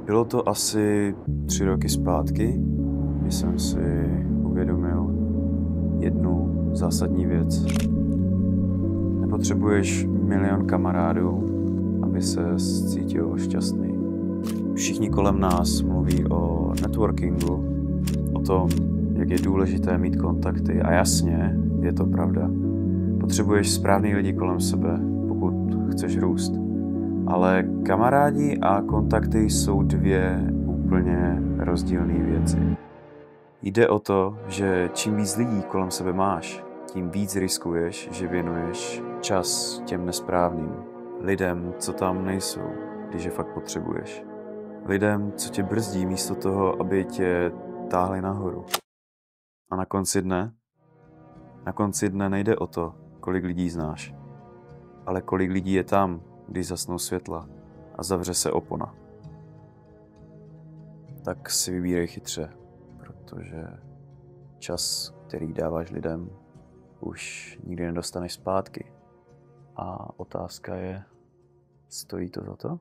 Bylo to asi 3 roky zpátky, kdy jsem si uvědomil jednu zásadní věc. Nepotřebuješ milion kamarádů, aby se cítil šťastný. Všichni kolem nás mluví o networkingu, o tom, jak je důležité mít kontakty. A jasně, je to pravda. Potřebuješ správný lidi kolem sebe, pokud chceš růst. Ale kamarádi a kontakty jsou dvě úplně rozdílné věci. Jde o to, že čím víc lidí kolem sebe máš, tím víc riskuješ, že věnuješ čas těm nesprávným. Lidem, co tam nejsou, když je fakt potřebuješ. Lidem, co tě brzdí místo toho, aby tě táhli nahoru. A na konci dne nejde o to, kolik lidí znáš, ale kolik lidí je tam, když zasnou světla a zavře se opona. Tak si vybírej chytře, protože čas, který dáváš lidem, už nikdy nedostaneš zpátky. A otázka je, stojí to za to?